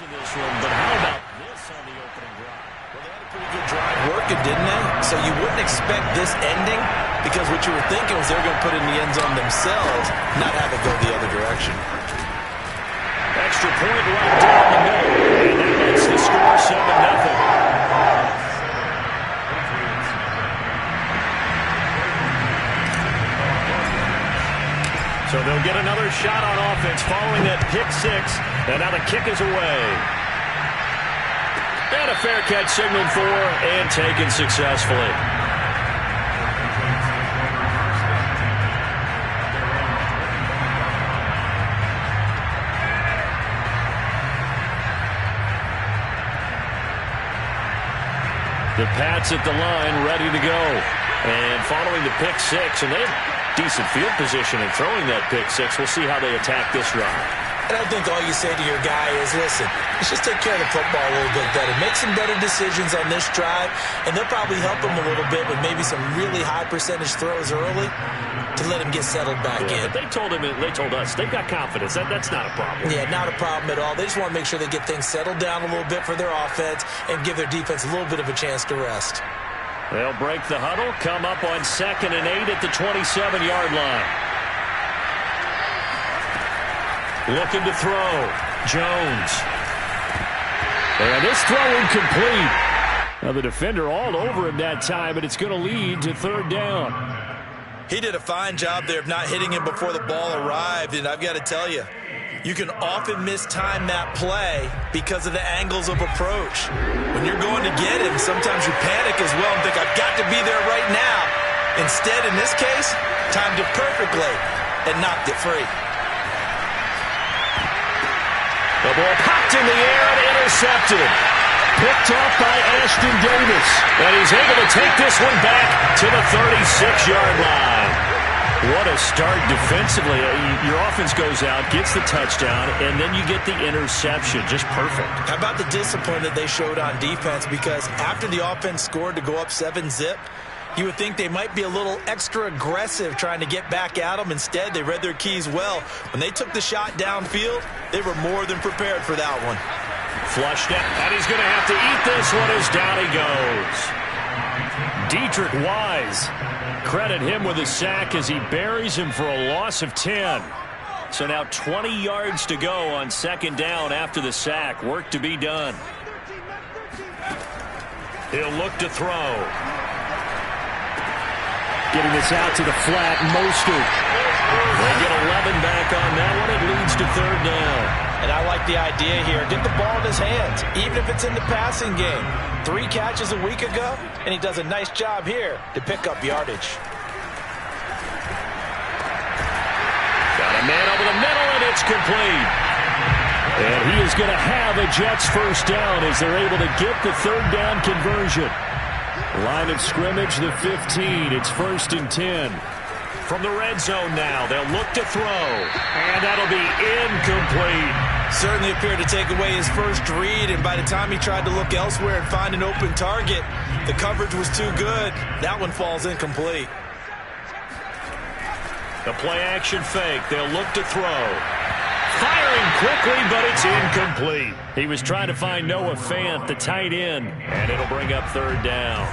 in this one, but how about this on the opening drive? Well, they had a pretty good drive working, didn't they? So you wouldn't expect this ending because what you were thinking was they were going to put it in the end zone themselves, not have it go the other direction. Extra point right down the middle, and that makes the score 7-0. So they'll get another shot on offense following that pick six, and now the kick is away. And a fair catch signaled for and taken successfully. The Pats at the line, ready to go. And following the pick six, and they have decent field position in throwing that pick six. We'll see how they attack this drive. And I think all you say to your guy is, listen, let's just take care of the football a little bit better. Make some better decisions on this drive, and they'll probably help him a little bit with maybe some really high percentage throws early to let him get settled back in. But they told us, they've got confidence. That's not a problem. Yeah, not a problem at all. They just want to make sure they get things settled down a little bit for their offense and give their defense a little bit of a chance to rest. They'll break the huddle, come up on 2nd and 8 at the 27-yard line. Looking to throw. Jones. And this throw incomplete. Now the defender all over him that time, but it's going to lead to 3rd down. He did a fine job there of not hitting him before the ball arrived, and I've got to tell you, you can often mistime that play because of the angles of approach. When you're going to get him, sometimes you panic as well and think, I've got to be there right now. Instead, in this case, timed it perfectly and knocked it free. The ball popped in the air and intercepted. Picked off by Ashton Davis. And he's able to take this one back to the 36-yard line. What a start defensively. Your offense goes out, gets the touchdown, and then you get the interception. Just perfect. How about the discipline that they showed on defense? Because after the offense scored to go up 7-zip, you would think they might be a little extra aggressive trying to get back at them. Instead, they read their keys well. When they took the shot downfield, they were more than prepared for that one. Flushed out, and he's going to have to eat this one as down he goes. Dietrich Wise. Credit him with a sack as he buries him for a loss of 10. So now 20 yards to go on 2nd down after the sack. Work to be done. He'll look to throw. Getting this out to the flat, Mostert. They get 11 back on that one. It leads to 3rd down. And I like the idea here. Get the ball in his hands, even if it's in the passing game. 3 catches a week ago, and he does a nice job here to pick up yardage. Got a man over the middle, and it's complete. And he is going to have a Jets 1st down as they're able to get the 3rd down conversion. Line of scrimmage, the 15. It's 1st and 10. From the red zone now, they'll look to throw. And that'll be incomplete. Certainly appeared to take away his first read, and by the time he tried to look elsewhere and find an open target, the coverage was too good. That one falls incomplete. The play-action fake. They'll look to throw. Firing quickly, but it's incomplete. He was trying to find Noah Fant, the tight end, and it'll bring up 3rd down.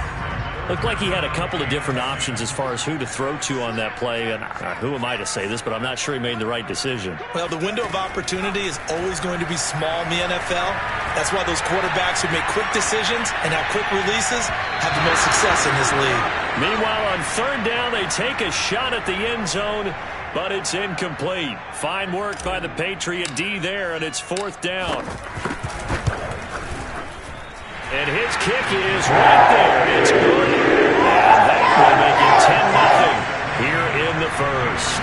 Looked like he had a couple of different options as far as who to throw to on that play. And who am I to say this, but I'm not sure he made the right decision. Well, the window of opportunity is always going to be small in the NFL. That's why those quarterbacks who make quick decisions and have quick releases have the most success in this league. Meanwhile, on 3rd down, they take a shot at the end zone, but it's incomplete. Fine work by the Patriot D there, and it's 4th down. And his kick is right there. It's good. And that will make it 10-0 here in the 1st.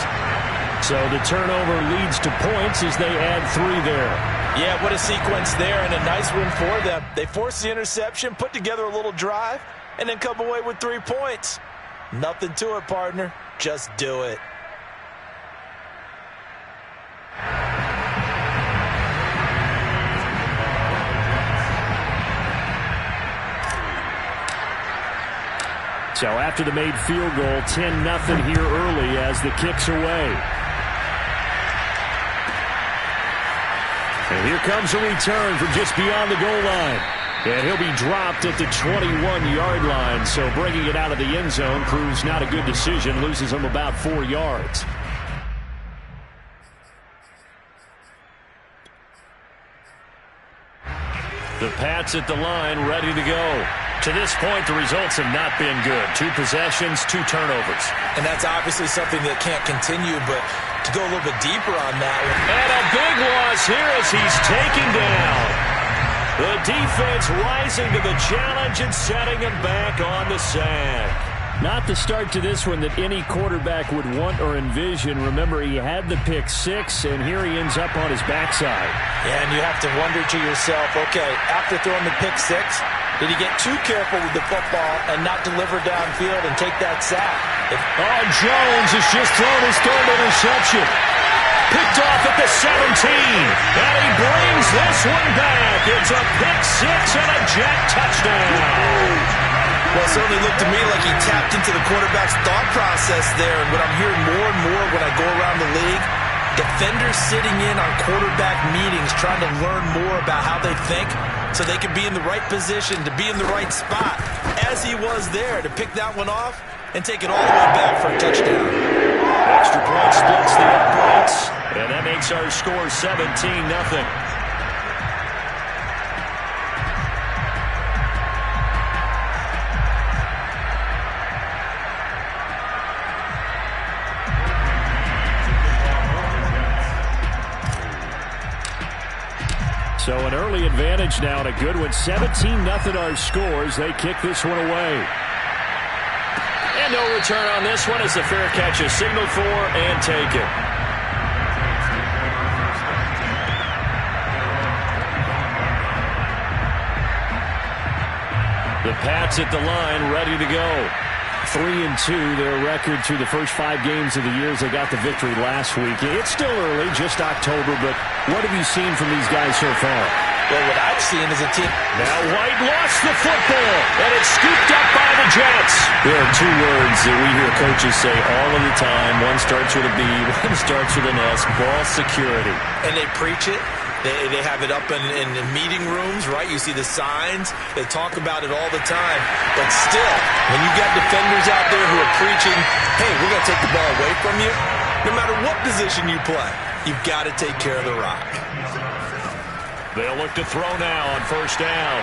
So the turnover leads to points as they add 3 there. Yeah, what a sequence there, and a nice win for them. They force the interception, put together a little drive, and then come away with 3 points. Nothing to it, partner. Just do it. So after the made field goal, 10-0 here early as the kick's away. And Here comes a return from just beyond the goal line. And he'll be dropped at the 21-yard line. So bringing it out of the end zone proves not a good decision. Loses him about 4 yards. The Pats at the line, ready to go. To this point, the results have not been good. 2 possessions, 2 turnovers. And that's obviously something that can't continue, but to go a little bit deeper on that one. And a big loss here as he's taken down. The defense rising to the challenge and setting him back on the sack. Not the start to this one that any quarterback would want or envision. Remember, he had the pick 6, and here he ends up on his backside. Yeah, and you have to wonder to yourself, okay, after throwing the pick 6, did he get too careful with the football and not deliver downfield and take that sack? Jones has just thrown his 3rd interception. Picked off at the 17. And he brings this one back. It's a pick 6 and a Jet touchdown. Well, it certainly looked to me like he tapped into the quarterback's thought process there. And what I'm hearing more and more when I go around the league, defenders sitting in on quarterback meetings trying to learn more about how they think so they can be in the right position, to be in the right spot, as he was there to pick that one off and take it all the way back for a touchdown. Extra point splits the uprights, and that makes our score 17-0. So an early advantage now and a good one. 17-0 our scores. They kick this one away. And no return on this one as the fair catch is signaled for and taken. The Pats at the line, ready to go. 3-2, their record through the first 5 games of the year as they got the victory last week. It's still early, just October, but what have you seen from these guys so far? Well, what I've seen is a team. Now White lost the football, and it's scooped up by the Jets. There are 2 words that we hear coaches say all of the time. One starts with a B, one starts with an S, ball security. And they preach it. They have it up in meeting rooms, right? You see the signs. They talk about it all the time. But still, when you got defenders out there who are preaching, hey, we're going to take the ball away from you, no matter what position you play, you've got to take care of the rock. They'll look to throw now on 1st down.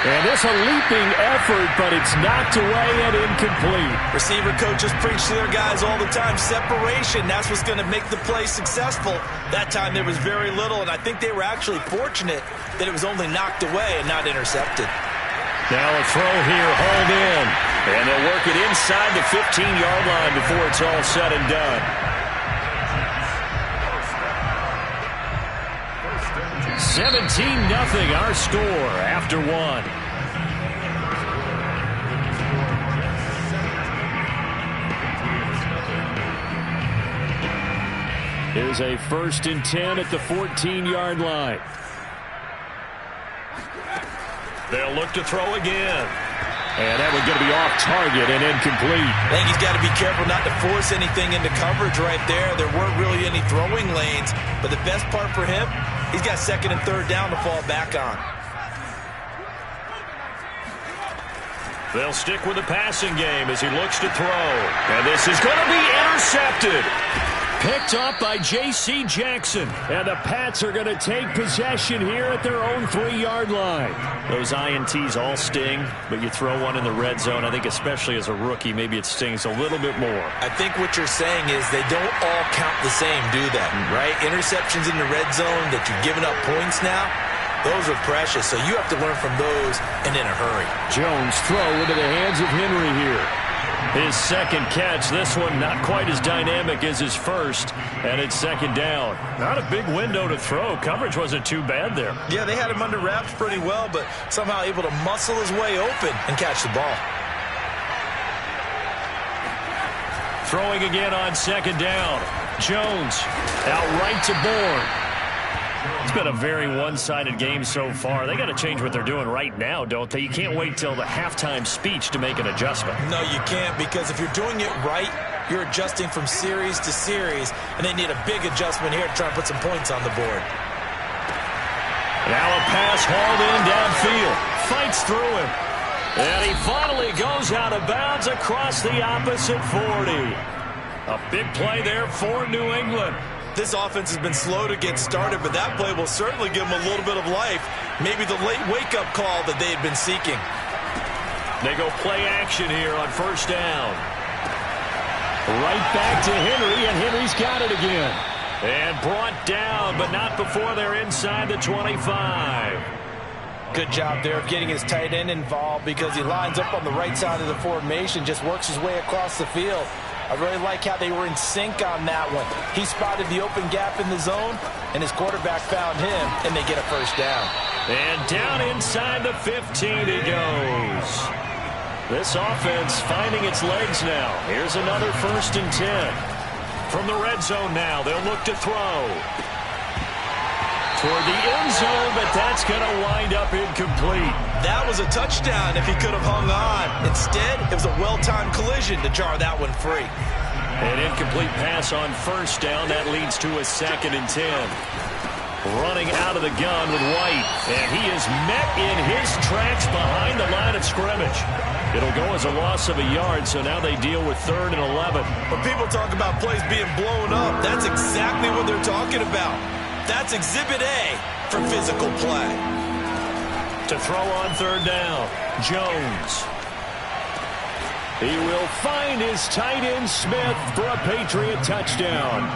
And it's a leaping effort, but it's knocked away and incomplete. Receiver coaches preach to their guys all the time. Separation, that's what's going to make the play successful. That time there was very little, and I think they were actually fortunate that it was only knocked away and not intercepted. Now a throw here, hauled in. And they'll work it inside the 15-yard line before it's all said and done. 17-0 our score after 1. Here's a 1st and 10 at the 14-yard line. They'll look to throw again. And that one's going to be off target and incomplete. I think he's got to be careful not to force anything into coverage right there. There weren't really any throwing lanes. But the best part for him, he's got 2nd and 3rd down to fall back on. They'll stick with the passing game as he looks to throw. And this is going to be intercepted. Picked up by J.C. Jackson. And the Pats are going to take possession here at their own 3-yard line. Those INTs all sting, but you throw one in the red zone. I think especially as a rookie, maybe it stings a little bit more. I think what you're saying is they don't all count the same, do they? Right? Interceptions in the red zone that you've given up points now, those are precious. So you have to learn from those and in a hurry. Jones throw into the hands of Henry here. His 2nd catch, this one not quite as dynamic as his 1st, and it's 2nd down. Not a big window to throw. Coverage wasn't too bad there. Yeah, they had him under wraps pretty well, but somehow able to muscle his way open and catch the ball. Throwing again on 2nd down. Jones out right to Bourne. It's been a very one-sided game so far. They got to change what they're doing right now, don't they? You can't wait till the halftime speech to make an adjustment. No, you can't, because if you're doing it right, you're adjusting from series to series, and they need a big adjustment here to try and put some points on the board. Now a pass hauled in downfield. Fights through him. And he finally goes out of bounds across the opposite 40. A big play there for New England. This offense has been slow to get started, but that play will certainly give them a little bit of life. Maybe the late wake-up call that they had been seeking. They go play action here on first down. Right back to Henry, and Henry's got it again. And brought down, but not before they're inside the 25. Good job there of getting his tight end involved because he lines up on the right side of the formation, just works his way across the field. I really like how they were in sync on that one. He spotted the open gap in the zone, and his quarterback found him, and they get a first down. And down inside the 15 he goes. This offense finding its legs now. Here's another 1st and 10. From the red zone now, they'll look to throw. Toward the end zone, but that's going to wind up incomplete. That was a touchdown if he could have hung on. Instead, it was a well-timed collision to jar that one free. An incomplete pass on first down. That leads to a 2nd and 10. Running out of the gun with White. And he is met in his tracks behind the line of scrimmage. It'll go as a loss of a yard, so now they deal with 3rd and 11. When people talk about plays being blown up, that's exactly what they're talking about. That's Exhibit A for physical play. To throw on 3rd down, Jones. He will find his tight end Smith for a Patriot touchdown.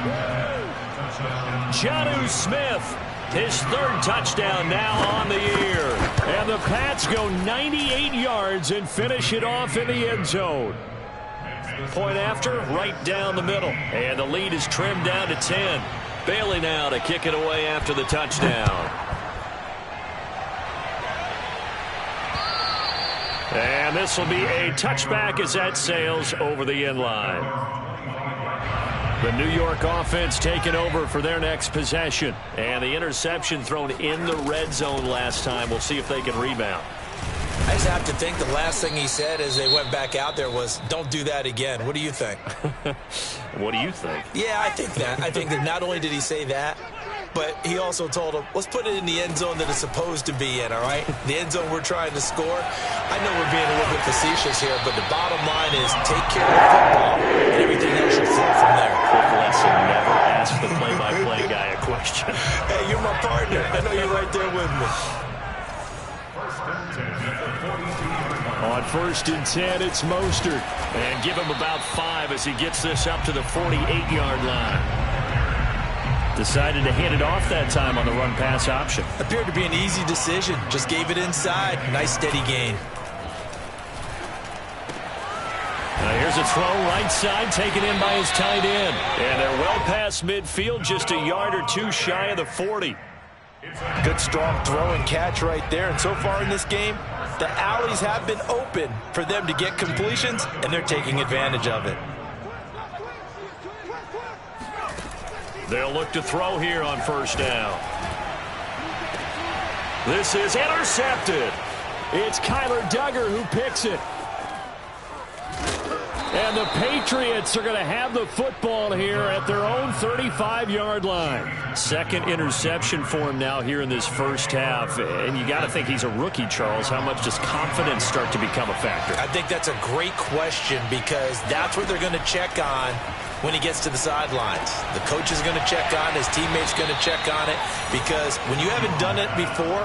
Jonnu Smith, his 3rd touchdown now on the year. And the Pats go 98 yards and finish it off in the end zone. Point after, right down the middle. And the lead is trimmed down to 10. Bailey now to kick it away after the touchdown. And this will be a touchback as that sails over the end line. The New York offense taking over for their next possession. And the interception thrown in the red zone last time. We'll see if they can rebound. I just have to think the last thing he said as they went back out there was, don't do that again. What do you think? What do you think? Yeah, I think that. I think that not only did he say that, but he also told him, let's put it in the end zone that it's supposed to be in, all right? The end zone we're trying to score. I know we're being a little bit facetious here, but the bottom line is take care of the football, and everything else should flow from there. Quick lesson, never ask the play-by-play guy a question. Hey, you're my partner. I know you're right there with me. On 1st and 10, it's Mostert. And give him about 5 as he gets this up to the 48-yard line. Decided to hand it off that time on the run-pass option. Appeared to be an easy decision. Just gave it inside. Nice steady gain. Now here's a throw right side taken in by his tight end. And they're well past midfield, just a yard or 2 shy of the 40. Good strong throw and catch right there. And so far in this game, the alleys have been open for them to get completions, and they're taking advantage of it. They'll look to throw here on 1st down. This is intercepted. It's Kyler Duggar who picks it. And the Patriots are going to have the football here at their own 35-yard line. 2nd interception for him now here in this first half. And you got to think he's a rookie, Charles. How much does confidence start to become a factor? I think that's a great question because that's what they're going to check on when he gets to the sidelines. The coach is going to check on it. His teammates going to check on it because when you haven't done it before,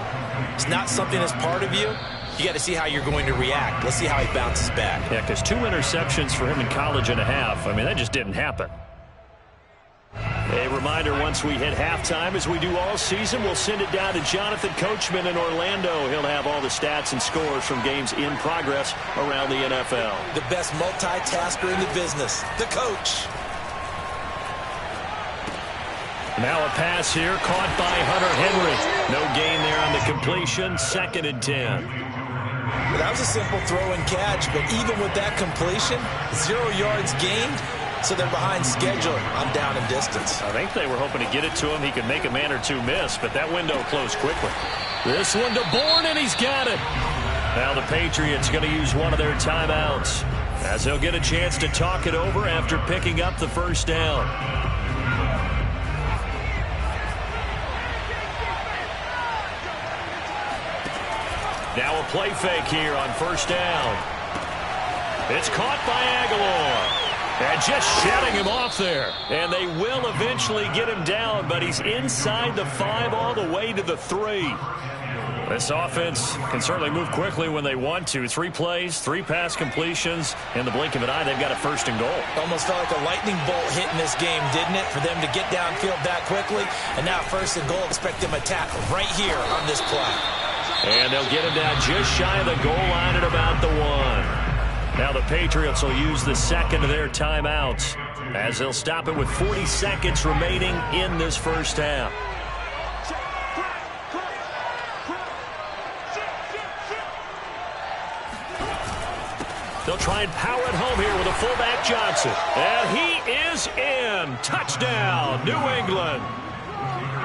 it's not something that's part of you. You got to see how you're going to react. Let's see how he bounces back. Yeah, because 2 interceptions for him in college and a half. I mean, that just didn't happen. A reminder, once we hit halftime, as we do all season, we'll send it down to Jonathan Coachman in Orlando. He'll have all the stats and scores from games in progress around the NFL. The best multitasker in the business, the coach. Now a pass here, caught by Hunter Henry. No gain there on the completion, 2nd and 10. Well, that was a simple throw and catch, but even with that completion, 0 yards gained, so they're behind schedule on down and distance. I think they were hoping to get it to him. He could make a man or 2 miss, but that window closed quickly. This one to Bourne, and he's got it. Now the Patriots going to use one of their timeouts as they'll get a chance to talk it over after picking up the 1st down. Now a play fake here on first down. It's caught by Aguilar. And just shutting him off there. And they will eventually get him down, but he's inside the 5 all the way to the 3. This offense can certainly move quickly when they want to. 3 plays, 3 pass completions. In the blink of an eye, they've got a 1st and goal. Almost felt like a lightning bolt hit in this game, didn't it? For them to get downfield that quickly. And now 1st and goal. Expect them to tackle right here on this play. And they'll get him down just shy of the goal line at about the 1. Now the Patriots will use the 2nd of their timeouts as they'll stop it with 40 seconds remaining in this first half. They'll try and power it home here with a fullback Johnson. And he is in. Touchdown, New England.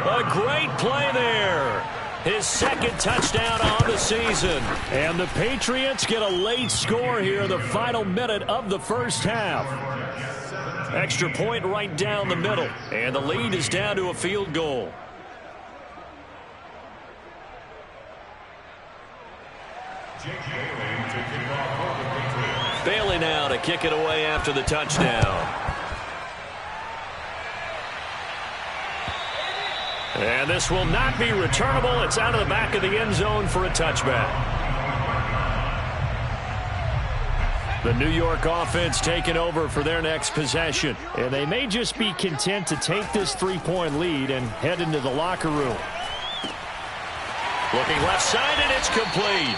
A great play there. His 2nd touchdown on the season. And the Patriots get a late score here in the final minute of the first half. Extra point right down the middle. And the lead is down to a field goal. Bailey now to kick it away after the touchdown. And this will not be returnable. It's out of the back of the end zone for a touchback. The New York offense taking over for their next possession. And they may just be content to take this 3-point lead and head into the locker room. Looking left side, and it's complete.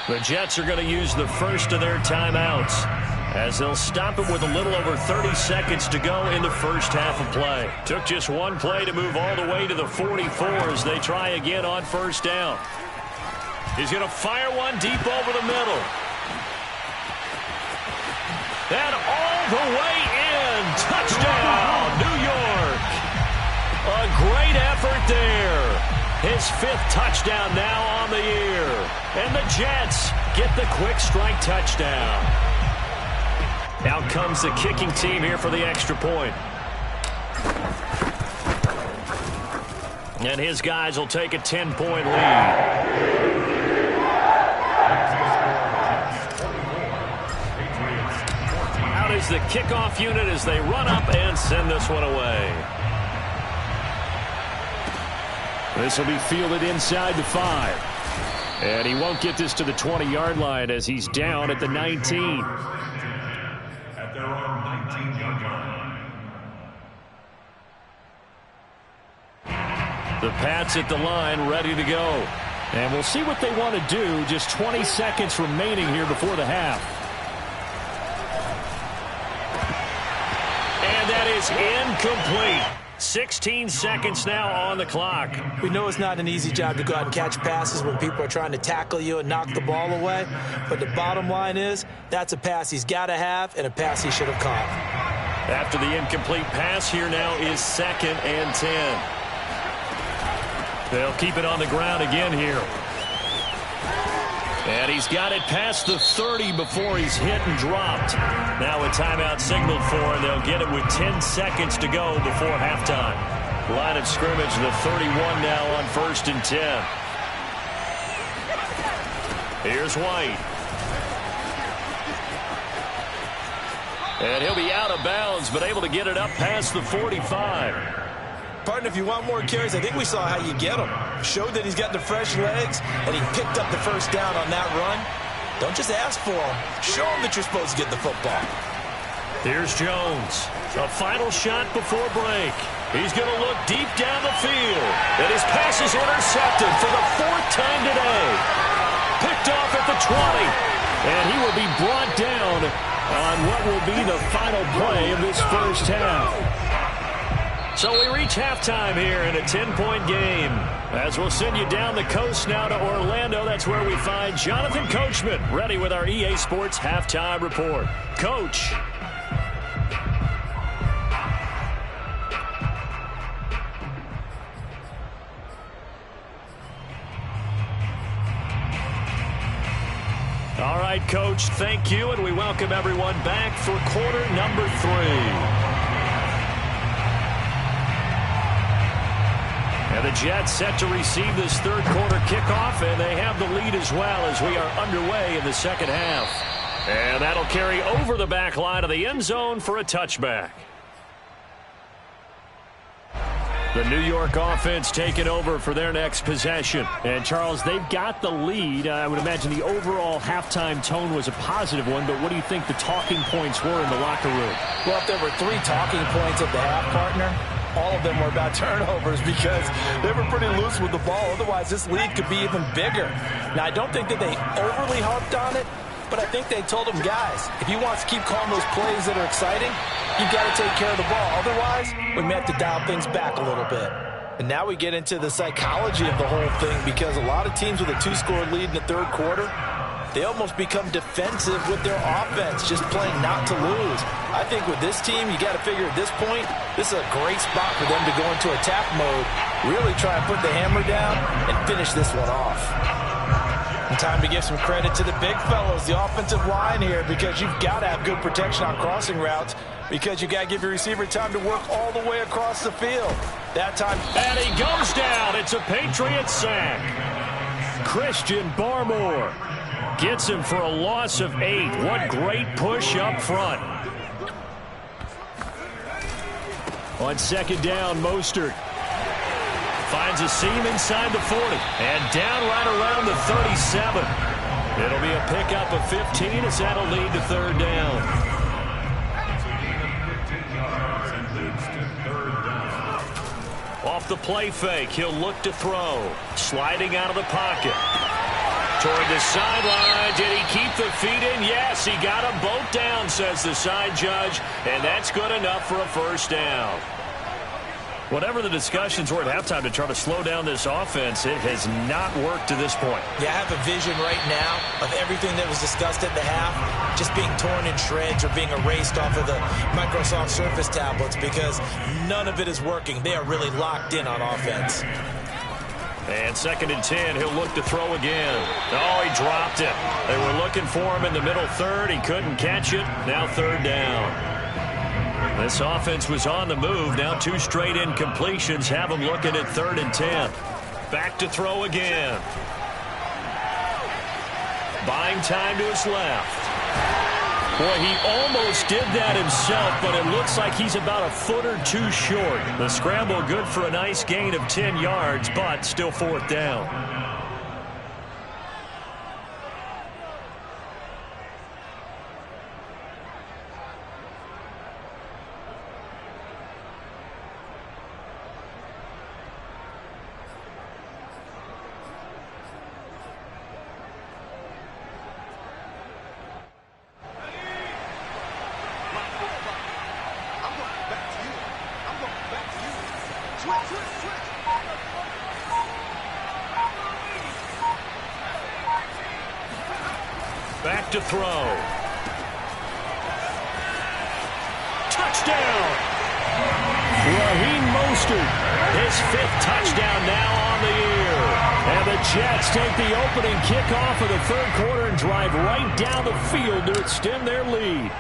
The Jets are going to use the 1st of their timeouts as they'll stop it with a little over 30 seconds to go in the first half of play. Took just 1 play to move all the way to the 44 as they try again on first down. He's going to fire one deep over the middle. And all the way in. Touchdown, New York. A great effort there. His 5th touchdown now on the year. And the Jets get the quick strike touchdown. Out comes the kicking team here for the extra point. And his guys will take a 10-point lead. Out is the kickoff unit as they run up and send this one away. This will be fielded inside the 5. And he won't get this to the 20-yard line as he's down at the 19. At their own 19-yard line. The Pats at the line ready to go. And we'll see what they want to do. Just 20 seconds remaining here before the half. And that is incomplete. 16 seconds now on the clock. We know it's not an easy job to go out and catch passes when people are trying to tackle you and knock the ball away. But the bottom line is, that's a pass he's got to have and a pass he should have caught. After the incomplete pass, here now is 2nd and 10. They'll keep it on the ground again here. And he's got it past the 30 before he's hit and dropped. Now a timeout signaled for, and they'll get it with 10 seconds to go before halftime. Line of scrimmage, the 31 now on 1st and 10. Here's White. And he'll be out of bounds, but able to get it up past the 45. Partner, if you want more carries, I think we saw how you get them. Showed that he's got the fresh legs, and he picked up the 1st down on that run. Don't just ask for them. Show them that you're supposed to get the football. Here's Jones. A final shot before break. He's going to look deep down the field. And his pass is intercepted for the 4th time today. Picked off at the 20. And he will be brought down on what will be the final play of this first half. So we reach halftime here in a 10-point game. As we'll send you down the coast now to Orlando. That's where we find Jonathan Coachman ready with our EA Sports Halftime Report. Coach. All right, Coach, thank you, and we welcome everyone back for quarter number 3. And the Jets set to receive this third quarter kickoff and they have the lead as well as we are underway in the second half. And that'll carry over the back line of the end zone for a touchback. The New York offense taking over for their next possession. And, Charles, they've got the lead. I would imagine the overall halftime tone was a positive one, but what do you think the talking points were in the locker room? Well, if there were 3 talking points at the half, partner, all of them were about turnovers because they were pretty loose with the ball. Otherwise, this lead could be even bigger. Now, I don't think that they overly harped on it, but I think they told them, guys, if you want to keep calling those plays that are exciting, you've got to take care of the ball. Otherwise, we may have to dial things back a little bit. And now we get into the psychology of the whole thing because a lot of teams with a 2-score lead in the third quarter, they almost become defensive with their offense, just playing not to lose. I think with this team, you got to figure at this point, this is a great spot for them to go into attack mode, really try and put the hammer down and finish this one off. And time to give some credit to the big fellows, the offensive line here, because you've got to have good protection on crossing routes because you got to give your receiver time to work all the way across the field. That time. And he goes down. It's a Patriot sack. Christian Barmore gets him for a loss of 8. What great push up front. On second down, Mostert finds a seam inside the 40 and down right around the 37. It'll be a pickup of 15 as that'll lead to third down. Off the play fake, he'll look to throw. Sliding out of the pocket. Toward the sideline. Did he keep the feet in? Yes, he got them both down, says the side judge, and that's good enough for a first down. Whatever the discussions were at halftime to try to slow down this offense, it has not worked to this point. Yeah, I have a vision right now of everything that was discussed at the half just being torn in shreds or being erased off of the Microsoft Surface tablets because none of it is working. They are really locked in on offense. And second and 10, he'll look to throw again. Oh, he dropped it. They were looking for him in the middle third. He couldn't catch it. Now third down. This offense was on the move. Now 2 straight incompletions have him looking at third and 10. Back to throw again. Buying time to his left. Boy, he almost did that himself, but it looks like he's about a foot or 2 short. The scramble good for a nice gain of 10 yards, but still fourth down. Back to throw. Touchdown! Raheem Mostert, his 5th touchdown now on the year. And the Jets take the opening kickoff of the third quarter and drive right down the field to extend their lead.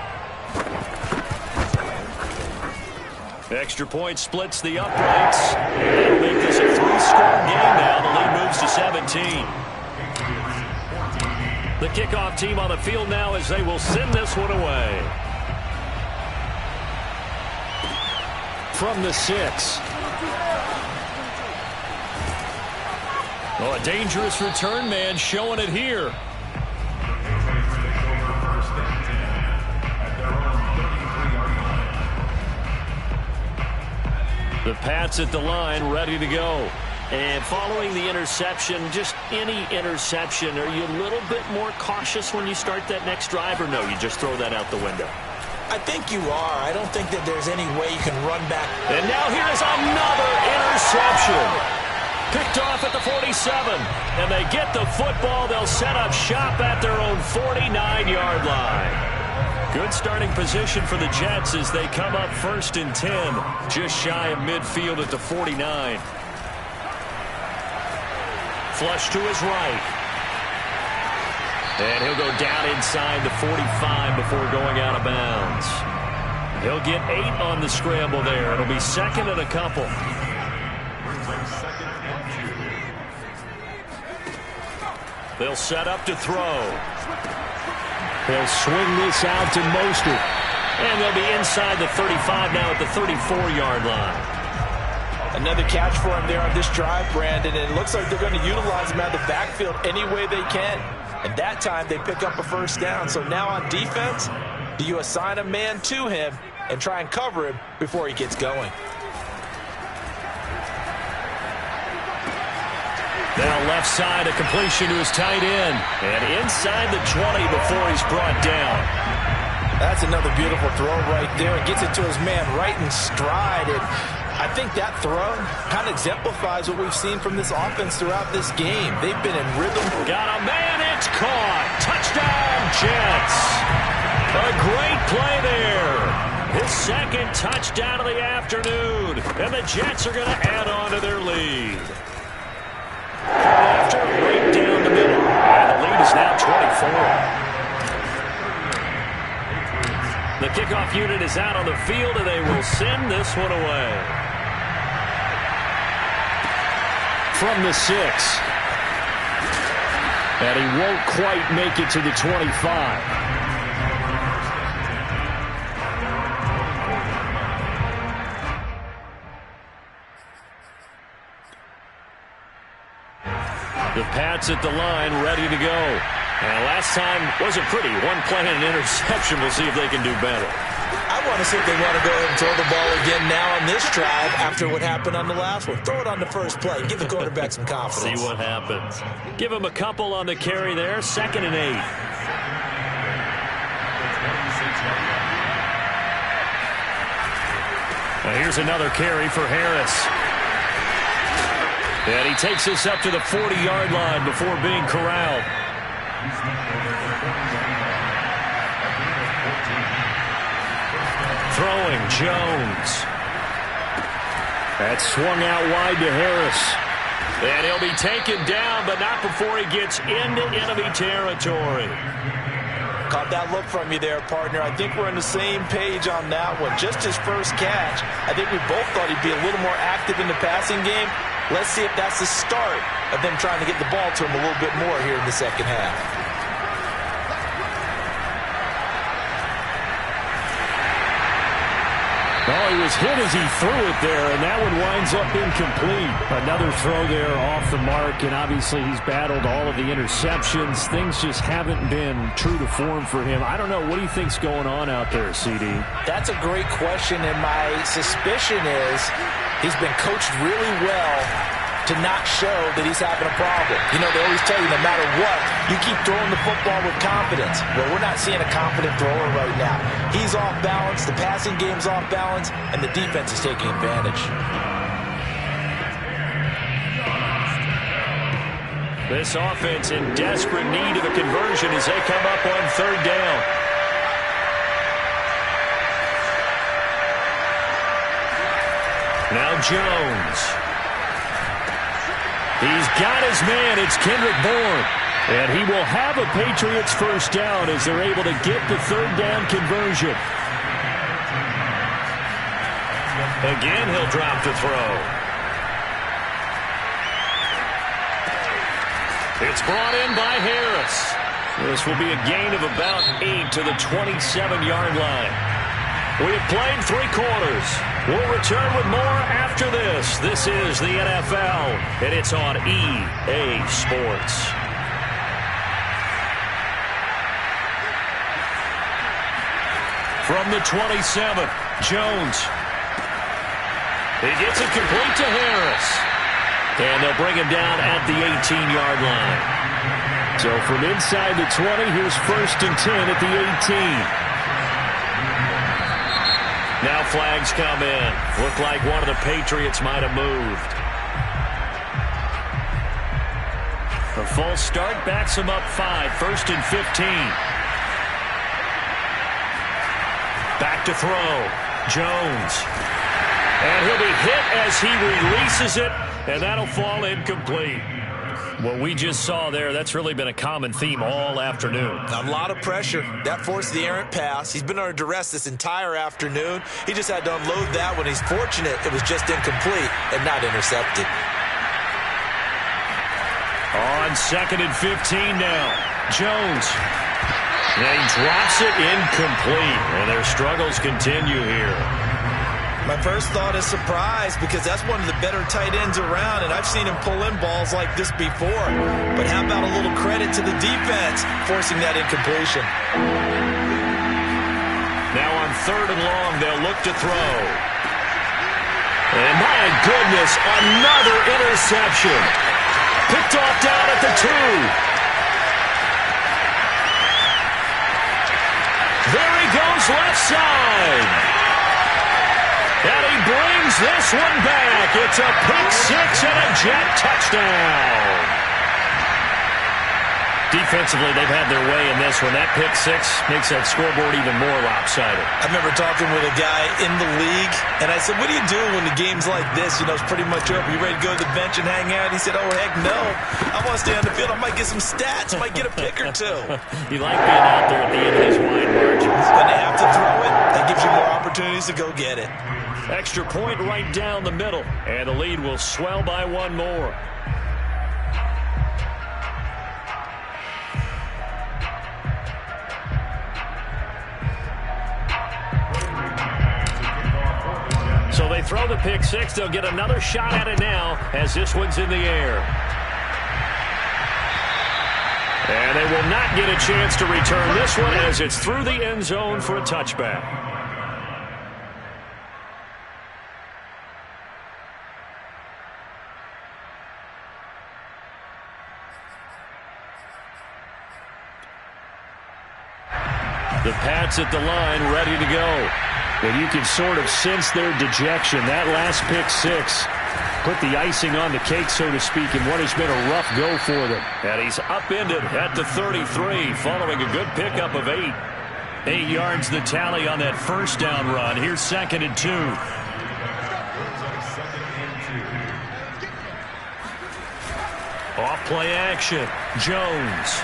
Extra point splits the uprights. That'll make this a 3-score game now. The lead moves to 17. The kickoff team on the field now as they will send this one away. From the 6. Oh, a dangerous return man showing it here. The Pats at the line, ready to go. And following the interception, just any interception, are you a little bit more cautious when you start that next drive, or no, you just throw that out the window? I think you are. I don't think that there's any way you can run back. And now here's another interception. Picked off at the 47. And they get the football. They'll set up shop at their own 49-yard line. Good starting position for the Jets as they come up 1st and 10, just shy of midfield at the 49. Flush to his right. And he'll go down inside the 45 before going out of bounds. He'll get 8 on the scramble there. It'll be 2nd and a couple. They'll set up to throw. They'll swing this out to Mostert. And they'll be inside the 35 now at the 34-yard line. Another catch for him there on this drive, Brandon, and it looks like they're going to utilize him out of the backfield any way they can. And that time they pick up a first down. So now on defense, do you assign a man to him and try and cover him before he gets going? Now left side, a completion to his tight end. And inside the 20 before he's brought down. That's another beautiful throw right there. It gets it to his man right in stride. And I think that throw kind of exemplifies what we've seen from this offense throughout this game. They've been in rhythm. Got a man, it's caught. Touchdown, Jets. A great play there. His second touchdown of the afternoon. And the Jets are going to add on to their lead. After right down the middle. And the lead is now 24. The kickoff unit is out on the field, and they will send this one away. From the 6. And he won't quite make it to the 25. The Pats at the line, ready to go. And last time wasn't pretty. One play and an interception. We'll see if they can do better. I want to see if they want to go ahead and throw the ball again now on this drive after what happened on the last one. Throw it on the first play. Give the quarterback some confidence. See what happens. Give him a couple on the carry there. 2nd and 8. Now here's another carry for Harris. And he takes this up to the 40-yard line before being corralled. Throwing, Jones. That's swung out wide to Harris. And he'll be taken down, but not before he gets into enemy territory. Caught that look from you there, partner. I think we're on the same page on that one. Just his first catch. I think we both thought he'd be a little more active in the passing game. Let's see if that's the start of them trying to get the ball to him a little bit more here in the second half. Oh, he was hit as he threw it there, and that one winds up incomplete. Another throw there off the mark, and obviously he's battled all of the interceptions. Things just haven't been true to form for him. I don't know. What do you think's going on out there, CD? That's a great question, and my suspicion is he's been coached really well to not show that he's having a problem. You know, they always tell you no matter what, you keep throwing the football with confidence. Well, we're not seeing a confident thrower right now. He's off balance, the passing game's off balance, and the defense is taking advantage. This offense in desperate need of a conversion as they come up on 3rd down. Now Jones. He's got his man. It's Kendrick Bourne. And he will have a Patriots first down as they're able to get the 3rd down conversion. Again, he'll drop to throw. It's brought in by Harris. This will be a gain of about 8 to the 27-yard line. We have played 3 quarters. We'll return with more after this. This is the NFL, and it's on EA Sports. From the 27, Jones. He gets it complete to Harris. And they'll bring him down at the 18-yard line. So from inside the 20, here's 1st and 10 at the 18. Now flags come in. Look like one of the Patriots might have moved. The false start backs him up 5. 1st and 15. Back to throw. Jones. And he'll be hit as he releases it, and that'll fall incomplete. What we just saw there, that's really been a common theme all afternoon. A lot of pressure. That forced the errant pass. He's been under duress this entire afternoon. He just had to unload that one. He's fortunate it was just incomplete and not intercepted. On On 2nd and 15 now. Jones. And he drops it incomplete. And their struggles continue here. My first thought is surprise because that's one of the better tight ends around, and I've seen him pull in balls like this before. But how about a little credit to the defense forcing that incompletion? Now on 3rd and long, they'll look to throw. And my goodness, another interception. Picked off down at the 2. There he goes left side. And he brings this one back. It's a pick 6 and a Jet touchdown. Defensively, they've had their way in this one. That pick 6 makes that scoreboard even more lopsided. I remember talking with a guy in the league, and I said, what do you do when the game's like this? You know, it's pretty much over. You ready to go to the bench and hang out? He said, oh, heck no. I want to stay on the field. I might get some stats. I might get a pick or two. You like being out there at the end of these wide margins. When they have to throw it, that gives you more opportunities to go get it. Extra point right down the middle. And the lead will swell by one more. So they throw the pick 6. They'll get another shot at it now as this one's in the air. And they will not get a chance to return this one as it's through the end zone for a touchback. The Pats at the line, ready to go. And you can sort of sense their dejection. That last pick 6 put the icing on the cake, so to speak, in what has been a rough go for them. And he's upended at the 33 following a good pickup of 8. 8 yards the tally on that first down run. Here's 2nd and 2. Off play action. Jones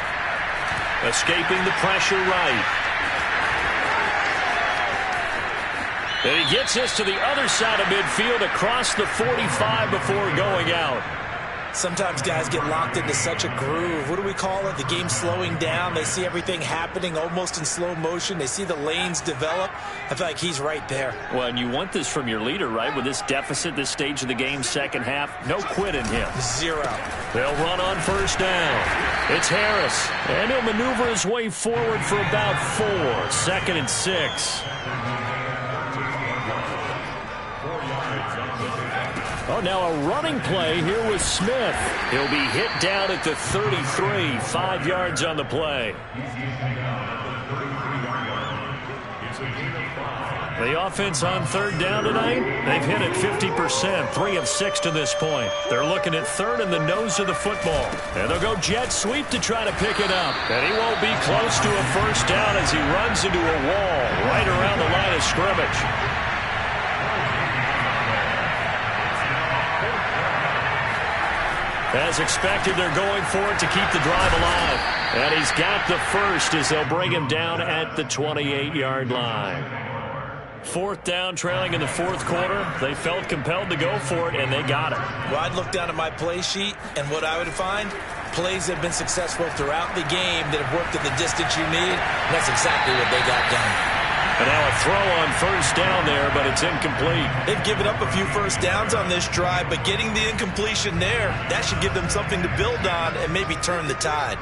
escaping the pressure right. And he gets us to the other side of midfield across the 45 before going out. Sometimes guys get locked into such a groove. What do we call it? The game's slowing down. They see everything happening almost in slow motion. They see the lanes develop. I feel like he's right there. Well, and you want this from your leader, right? With this deficit, this stage of the game, second half, no quit in him. 0. They'll run on first down. It's Harris. And he'll maneuver his way forward for about 4. 2nd and 6. Oh, now a running play here with Smith. He'll be hit down at the 33, 5 yards on the play. The offense on 3rd down tonight, they've hit it 50%, 3 of 6 to this point. They're looking at 3rd in the nose of the football. And they'll go jet sweep to try to pick it up. And he won't be close to a first down as he runs into a wall right around the line of scrimmage. As expected, they're going for it to keep the drive alive. And he's got the first as they'll bring him down at the 28-yard line. 4th down, trailing in the 4th quarter. They felt compelled to go for it, and they got it. Well, I'd look down at my play sheet, and what I would find, plays that have been successful throughout the game that have worked at the distance you need, and that's exactly what they got done. And now a throw on first down there, but it's incomplete. They've given up a few first downs on this drive, but getting the incompletion there, that should give them something to build on and maybe turn the tide.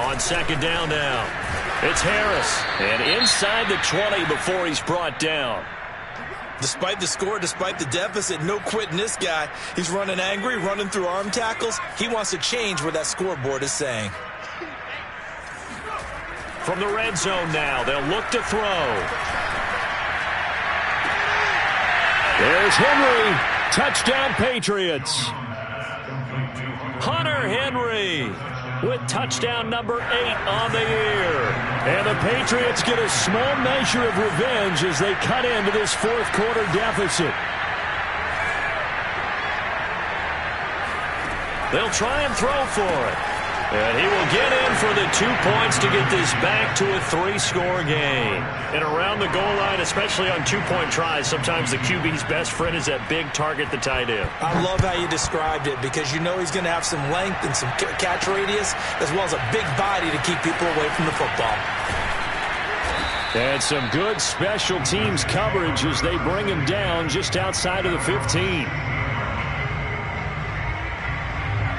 On 2nd down now, it's Harris. And inside the 20 before he's brought down. Despite the score, despite the deficit, no quitting this guy. He's running angry, running through arm tackles. He wants to change what that scoreboard is saying. From the red zone now, they'll look to throw. There's Henry. Touchdown, Patriots. Hunter Henry with touchdown number 8 on the year. And the Patriots get a small measure of revenge as they cut into this 4th quarter deficit. They'll try and throw for it. And he will get in for the 2 points to get this back to a 3-score game. And around the goal line, especially on 2-point tries, sometimes the QB's best friend is that big target, the tight end. I love how you described it because you know he's going to have some length and some catch radius as well as a big body to keep people away from the football. And some good special teams coverage as they bring him down just outside of the 15.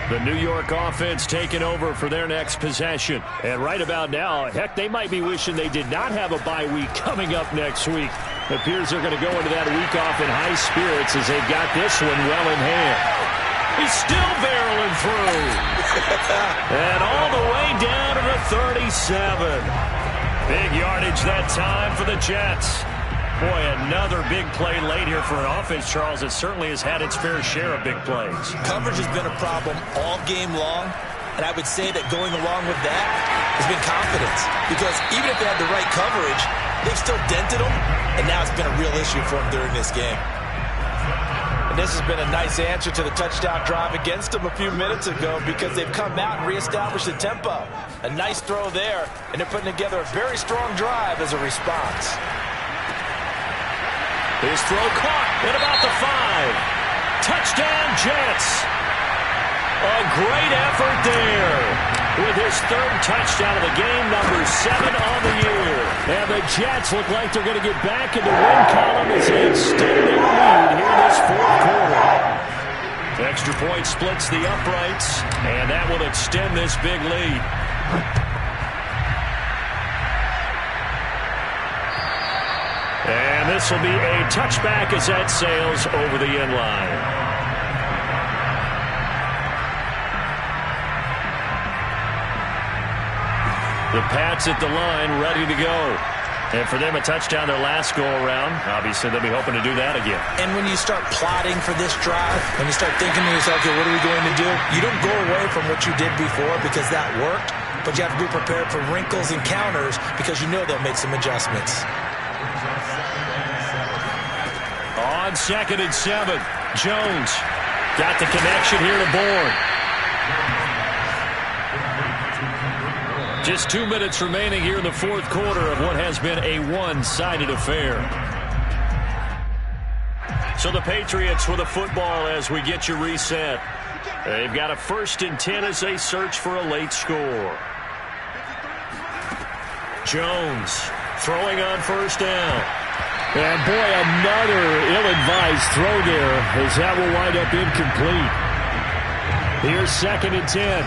The New York offense taking over for their next possession. And right about now, heck, they might be wishing they did not have a bye week coming up next week. It appears they're going to go into that week off in high spirits as they've got this one well in hand. He's still barreling through. And all the way down to the 37. Big yardage that time for the Jets. Boy, another big play late here for an offense, Charles, that certainly has had its fair share of big plays. Coverage has been a problem all game long, and I would say that going along with that has been confidence. Because even if they had the right coverage, they've still dented them, and now it's been a real issue for them during this game. And this has been a nice answer to the touchdown drive against them a few minutes ago because they've come out and reestablished the tempo. A nice throw there, and they're putting together a very strong drive as a response. His throw caught at about the 5. Touchdown, Jets. A great effort there with his 3rd touchdown of the game, number 7 on the year. And the Jets look like they're going to get back in the win column as they extend their lead here in this 4th quarter. Extra point splits the uprights, and that will extend this big lead. And this will be a touchback as that sails over the end line. The Pats at the line ready to go. And for them, a touchdown their last go-around. Obviously, they'll be hoping to do that again. And when you start plotting for this drive, when you start thinking to yourself, okay, what are we going to do? You don't go away from what you did before because that worked, but you have to be prepared for wrinkles and counters because you know they'll make some adjustments. On 2nd and 7, Jones got the connection here to Bourne. Just 2 minutes remaining here in the 4th quarter of what has been a one-sided affair. So the Patriots with the football as we get you reset. They've got a 1st and 10 as they search for a late score. Jones throwing on 1st down. And boy, another ill-advised throw there as that will wind up incomplete. Here's 2nd and 10.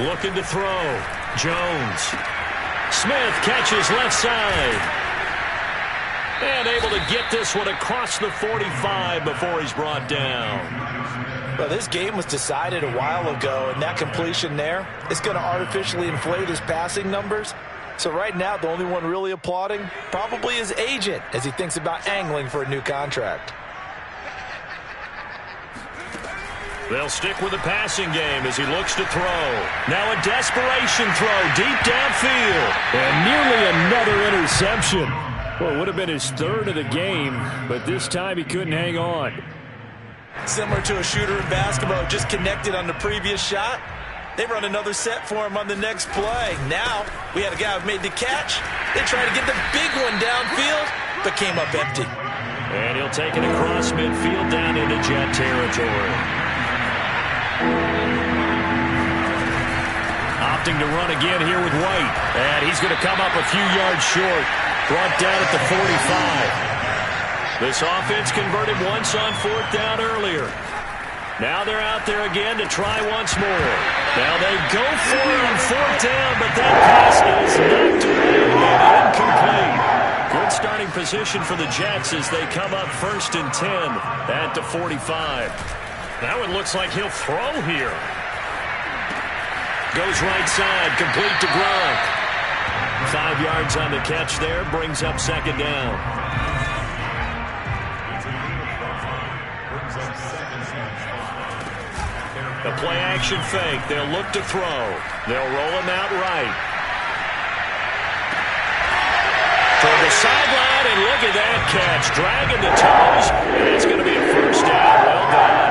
Looking to throw. Jones. Smith catches left side. And able to get this one across the 45 before he's brought down. Well, this game was decided a while ago, and that completion there is going to artificially inflate his passing numbers. So right now, the only one really applauding probably his agent as he thinks about angling for a new contract. They'll stick with the passing game as he looks to throw. Now a desperation throw deep downfield. And nearly another interception. Well, it would have been his 3rd of the game, but this time he couldn't hang on. Similar to a shooter in basketball, just connected on the previous shot. They run another set for him on the next play. Now, we had a guy who made the catch. They tried to get the big one downfield, but came up empty. And he'll take it across midfield down into Jet territory. Opting to run again here with White. And he's going to come up a few yards short. Brought down at the 45. This offense converted once on 4th down earlier. Now they're out there again to try once more. Now they go for it on 4th down, but that pass is knocked away and incomplete. Good starting position for the Jets as they come up 1st and 10 at the 45. Now it looks like he'll throw here. Goes right side, complete to Gronk. 5 yards on the catch there, brings up 2nd down. The play action fake, they'll look to throw. They'll roll him out right. Toward the sideline, and look at that catch. Dragging the toes, and it's going to be a 1st down. Well done.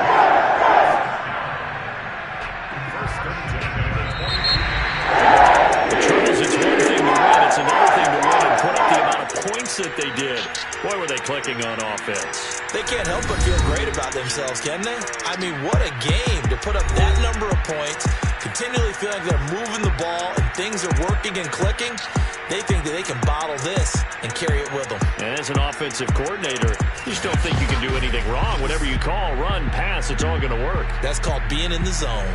They can't help but feel great about themselves, can they? I mean, what a game to put up that number of points, continually feeling like they're moving the ball and things are working and clicking. They think that they can bottle this and carry it with them. And as an offensive coordinator, you just don't think you can do anything wrong. Whatever you call, run, pass, it's all going to work. That's called being in the zone.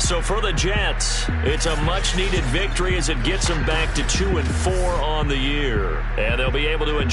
So for the Jets, it's a much-needed victory as it gets them back to 2-4 on the year. And they'll be able to enjoy